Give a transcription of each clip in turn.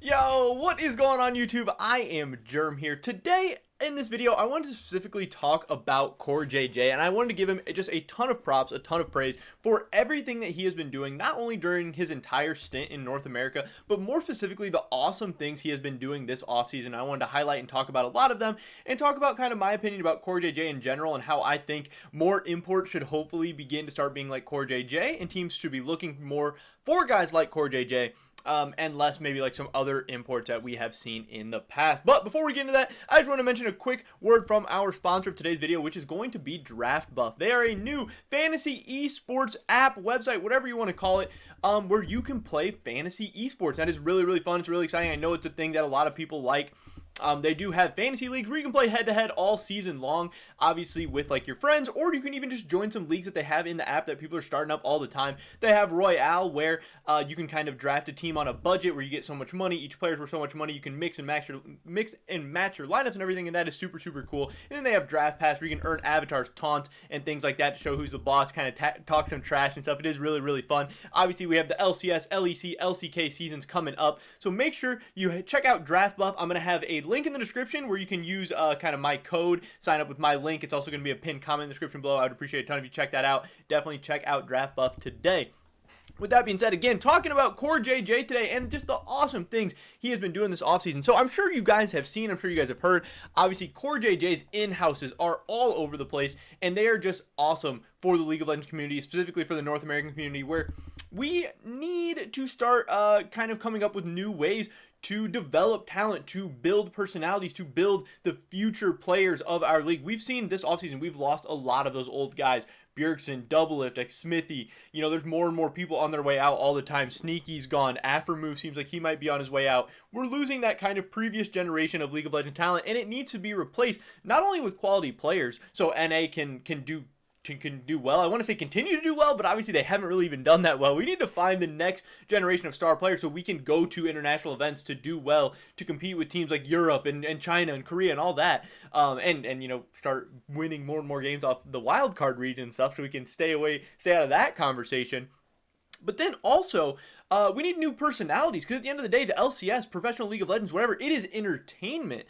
Yo, what is going on YouTube? I am Germ here. Today in this video, I wanted to specifically talk about Corejj, and I wanted to give him just a ton of props, a ton of praise for everything that he has been doing, not only during his entire stint in North America, but more specifically the awesome things he has been doing this offseason. I wanted to highlight and talk about a lot of them, and talk about kind of my opinion about Corejj in general, and how I think more imports should hopefully begin to start being like Corejj, and teams should be looking more for guys like Corejj. And less maybe like some other imports that we have seen in the past. But before we get into that, I just want to mention a quick word from our sponsor of today's video, which is going to be Draft Buff. They are a new fantasy esports app, website, whatever you want to call it, where you can play fantasy esports. That is really, really fun. It's really exciting. I know it's a thing that a lot of people like. They do have fantasy leagues where you can play head-to-head all season long, obviously with like your friends, or you can even just join some leagues that they have in the app that people are starting up all the time. They have Royale, where you can kind of draft a team on a budget where you get so much money, each player's worth so much money, you can mix and match your lineups and everything, and that is super, super cool. And then they have Draft Pass, where you can earn avatars, taunts, and things like that to show who's the boss, kind of talk some trash and stuff. It is really, really fun. Obviously, we have the LCS, LEC, LCK seasons coming up, so make sure you check out Draft Buff. I'm going to have a link in the description where you can use kind of my code, sign up with my link. It's also going to be a pinned comment in the description below. I would appreciate a ton if you check that out. Definitely check out Draft Buff today. With that being said, again, talking about Corejj today and just the awesome things he has been doing this offseason. So I'm sure you guys have seen, I'm sure you guys have heard, obviously Corejj's in-houses are all over the place, and they are just awesome for the League of Legends community, specifically for the North American community, where we need to start kind of coming up with new ways to develop talent, to build personalities, to build the future players of our league. We've seen this offseason, we've lost a lot of those old guys. Bjergsen, Doublelift, like Smithy, you know, there's more and more people on their way out all the time. Sneaky's gone. Aftermove seems like he might be on his way out. We're losing that kind of previous generation of League of Legends talent, and it needs to be replaced not only with quality players, so NA can do well. I want to say continue to do well, but obviously they haven't really even done that well. We need to find the next generation of star players so we can go to international events to do well, to compete with teams like Europe and China and Korea and all that, and you know, start winning more and more games off the wild card region and stuff, so we can stay out of that conversation. But then also, we need new personalities, because at the end of the day, the LCS, Professional League of Legends, whatever, it is entertainment.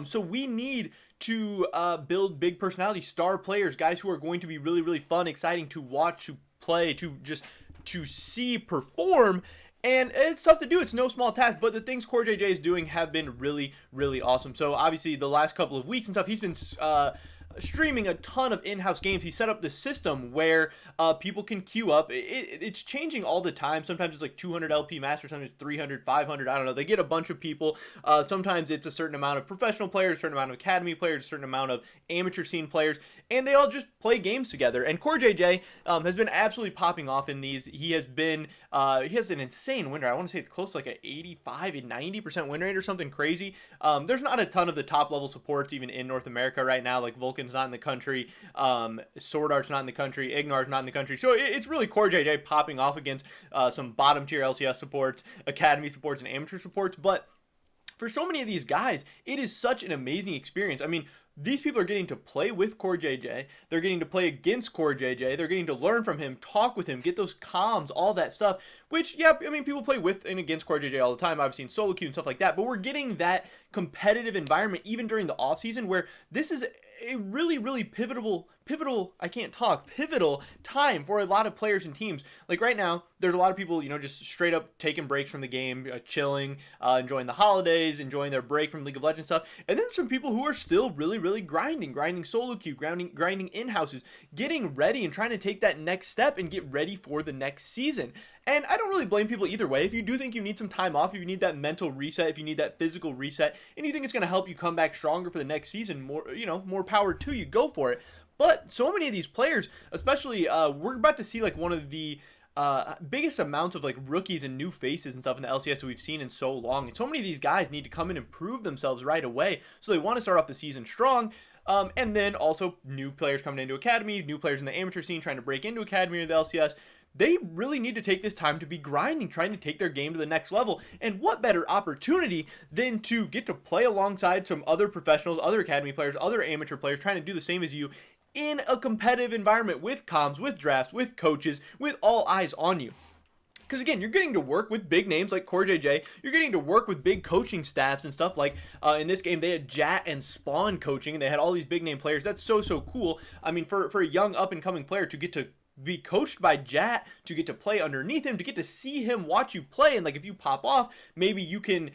So we need to build big personality star players, guys who are going to be really, really fun, exciting to watch, to play, to see perform. And it's tough to do. It's no small task, but the things Corejj is doing have been really, really awesome. So obviously the last couple of weeks and stuff, he's been streaming a ton of in-house games. He set up this system where people can queue up. It's changing all the time. Sometimes it's like 200 LP master, sometimes it's 300, 500, I don't know. They get a bunch of people. Sometimes it's a certain amount of professional players, a certain amount of academy players, a certain amount of amateur scene players, and they all just play games together. And Corejj has been absolutely popping off in these. He has an insane win rate. I want to say it's close to like an 85 and 90% win rate or something crazy. There's not a ton of the top level supports even in North America right now. Like Vulcan's not in the country, Sword Art's not in the country, Ignar's not in the country. So it's really Corejj popping off against some bottom tier LCS supports, academy supports, and amateur supports. But for so many of these guys, it is such an amazing experience. I mean, these people are getting to play with Corejj, they're getting to play against Corejj, they're getting to learn from him, talk with him, get those comms, all that stuff, which, yeah, I mean, people play with and against Corejj all the time, obviously in solo queue and stuff like that, but we're getting that competitive environment even during the offseason, where this is a really, really pivotal time for a lot of players and teams. Like right now, there's a lot of people, you know, just straight up taking breaks from the game, chilling, enjoying the holidays, enjoying their break from League of Legends stuff, and then some people who are still really grinding solo queue, grinding in-houses, getting ready and trying to take that next step and get ready for the next season. And I don't really blame people either way. If you do think you need some time off, if you need that mental reset, if you need that physical reset, and you think it's going to help you come back stronger for the next season, more power to you, go for it. But so many of these players, especially, we're about to see like one of the biggest amounts of like rookies and new faces and stuff in the LCS that we've seen in so long. And so many of these guys need to come in and prove themselves right away. So they want to start off the season strong. And then also new players coming into academy, new players in the amateur scene trying to break into academy or the LCS. They really need to take this time to be grinding, trying to take their game to the next level. And what better opportunity than to get to play alongside some other professionals, other academy players, other amateur players trying to do the same as you in a competitive environment with comms, with drafts, with coaches, with all eyes on you. Because again, you're getting to work with big names like Corejj. You're getting to work with big coaching staffs and stuff like in this game they had Jat and Spawn coaching, and they had all these big name players. That's so cool. I mean, for a young up and coming player to get to be coached by Jat, to get to play underneath him, to get to see him watch you play, and like if you pop off, maybe you can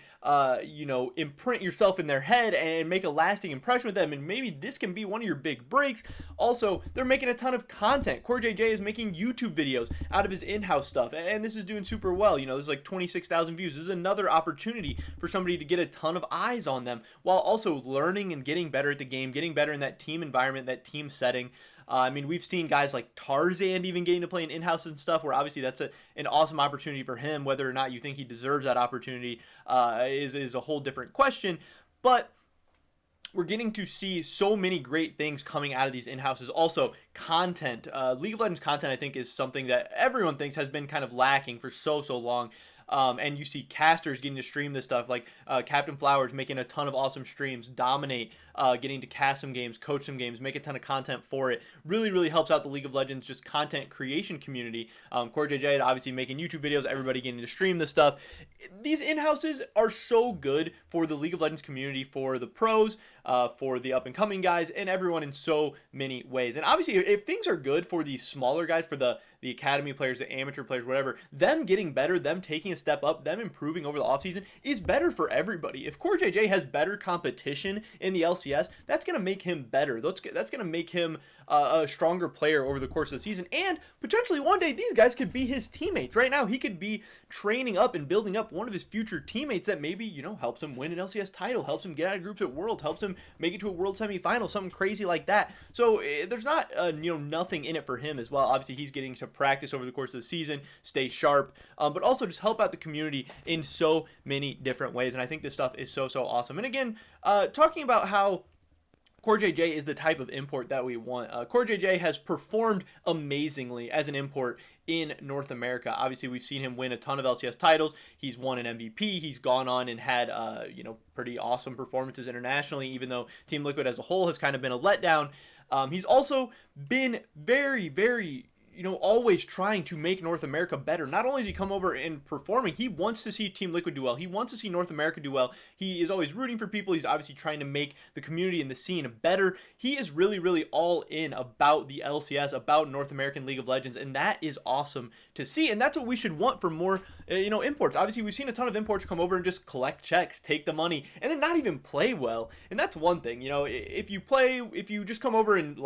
imprint yourself in their head and make a lasting impression with them, and maybe this can be one of your big breaks. Also, they're making a ton of content. Corejj is making YouTube videos out of his in-house stuff, and this is doing super well. This is like 26,000 views. This is another opportunity for somebody to get a ton of eyes on them while also learning and getting better at the game, getting better in that team environment, that team setting. I mean, we've seen guys like Tarzan even getting to play in in-house and stuff, where obviously that's an awesome opportunity for him. Whether or not you think he deserves that opportunity is a whole different question. But we're getting to see so many great things coming out of these in-houses. Also, content. League of Legends content, I think, is something that everyone thinks has been kind of lacking for so long. And you see casters getting to stream this stuff, like Captain Flowers making a ton of awesome streams, Dominate getting to cast some games, coach some games, make a ton of content for it. Really helps out the League of Legends just content creation community. Corejj obviously making YouTube videos, everybody getting to stream this stuff. These in-houses are so good for the League of Legends community, for the pros, for the up-and-coming guys, and everyone in so many ways. And obviously, if things are good for the smaller guys, for the academy players, the amateur players, whatever, them getting better, them taking a step up, them improving over the offseason is better for everybody. If Corejj has better competition in the LCS, that's going to make him better. That's going to make him a stronger player over the course of the season, and potentially one day these guys could be his teammates. Right now, he could be training up and building up one of his future teammates that maybe, helps him win an LCS title, helps him get out of groups at World, helps him make it to a World semifinal, something crazy like that. So there's not, nothing in it for him as well. Obviously, he's getting to practice over the course of the season, stay sharp, but also just help out the community in so many different ways. And I think this stuff is so awesome. And again, talking about how Corejj is the type of import that we want. Corejj has performed amazingly as an import in North America. Obviously, we've seen him win a ton of LCS titles. He's won an MVP. He's gone on and had, pretty awesome performances internationally, even though Team Liquid as a whole has kind of been a letdown. He's also been very always trying to make North America better. Not only has he come over and performing, he wants to see Team Liquid do well. He wants to see North America do well. He is always rooting for people. He's obviously trying to make the community and the scene better. He is really all in about the LCS, about North American League of Legends, and that is awesome to see. And that's what we should want for more, imports. Obviously, we've seen a ton of imports come over and just collect checks, take the money, and then not even play well. And that's one thing. If you just come over and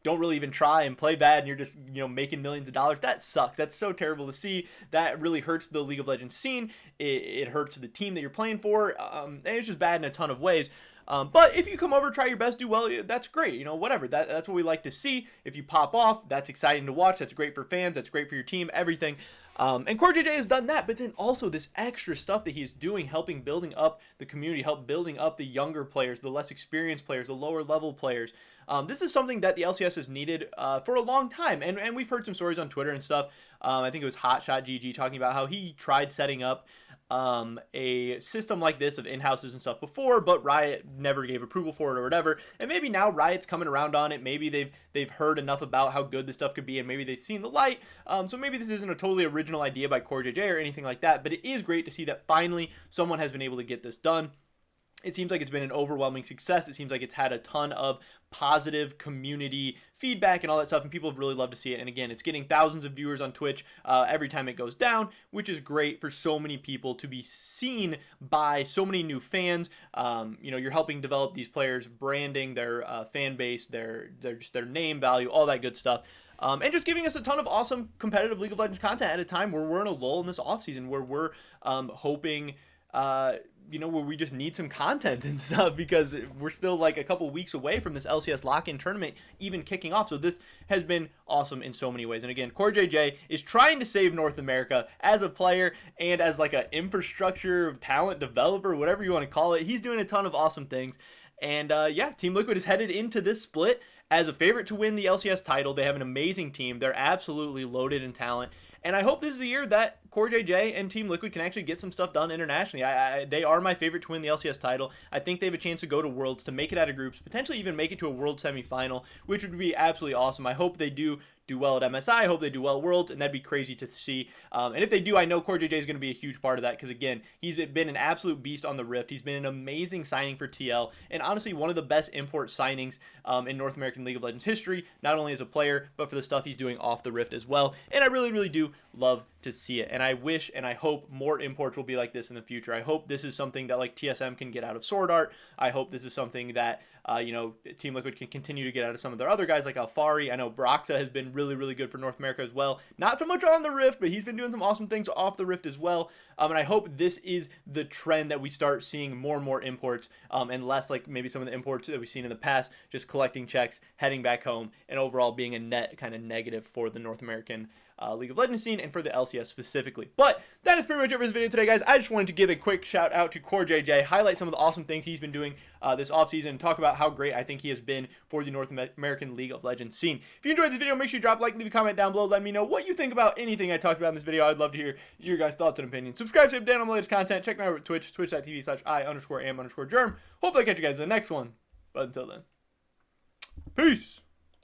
don't really even try and play bad and you're just, making millions of dollars, that sucks. That's so terrible to see. That really hurts the League of Legends scene. It hurts the team that you're playing for. And it's just bad in a ton of ways. But if you come over, try your best, do well, that's great. Whatever. That's what we like to see. If you pop off, that's exciting to watch. That's great for fans. That's great for your team, everything. And Corejj has done that, but then also this extra stuff that he's doing, helping building up the community, help building up the younger players, the less experienced players, the lower level players. This is something that the LCS has needed for a long time, and we've heard some stories on Twitter and stuff. I think it was Hotshot GG talking about how he tried setting up a system like this of in-houses and stuff before, but Riot never gave approval for it or whatever. And maybe now Riot's coming around on it. Maybe they've heard enough about how good this stuff could be, and maybe they've seen the light. So maybe this isn't a totally original idea by Corejj or anything like that, but it is great to see that finally someone has been able to get this done. It seems like it's been an overwhelming success. It seems like it's had a ton of positive community feedback and all that stuff, and people have really loved to see it. And again, it's getting thousands of viewers on Twitch every time it goes down, which is great for so many people to be seen by so many new fans. You're helping develop these players' branding, their fan base, their name value, all that good stuff. And just giving us a ton of awesome competitive League of Legends content at a time where we're in a lull in this offseason, where we're hoping where we just need some content and stuff, because we're still like a couple weeks away from this LCS lock-in tournament even kicking off. So this has been awesome in so many ways. And again, Corejj is trying to save North America as a player and as like an infrastructure talent developer, whatever you want to call it. He's doing a ton of awesome things. And Team Liquid is headed into this split as a favorite to win the LCS title. They have an amazing team. They're absolutely loaded in talent. And I hope this is a year that Corejj and Team Liquid can actually get some stuff done internationally. They are my favorite to win the LCS title. I think they have a chance to go to Worlds, to make it out of groups, potentially even make it to a World semifinal, which would be absolutely awesome. I hope they do well at MSI. I hope they do well at Worlds, and that'd be crazy to see. And if they do, I know Corejj is going to be a huge part of that because, again, he's been an absolute beast on the Rift. He's been an amazing signing for TL, and honestly, one of the best import signings in North American League of Legends history, not only as a player, but for the stuff he's doing off the Rift as well. And I really, really do love to see it. And I wish and I hope more imports will be like this in the future. I hope this is something that like TSM can get out of Sword Art. I hope this is something that Team Liquid can continue to get out of some of their other guys like Alfari. I know Broxa has been really, really good for North America as well. Not so much on the Rift, but he's been doing some awesome things off the Rift as well. And I hope this is the trend that we start seeing more and more imports and less like maybe some of the imports that we've seen in the past, just collecting checks, heading back home, and overall being a net kind of negative for the North American League of Legends scene and for the LCS specifically. But that is pretty much it for this video today, guys. I just wanted to give a quick shout out to Corejj, highlight some of the awesome things he's been doing this offseason, and talk about how great I think he has been for the North American League of Legends scene. If you enjoyed this video, make sure you drop a like, leave a comment down below, let me know what you think about anything I talked about in this video. I'd love to hear your guys' thoughts and opinions. Subscribe to down on my latest content. Check me out over at Twitch, twitch.tv/I_am_germ. Hopefully I catch you guys in the next one. But until then, peace.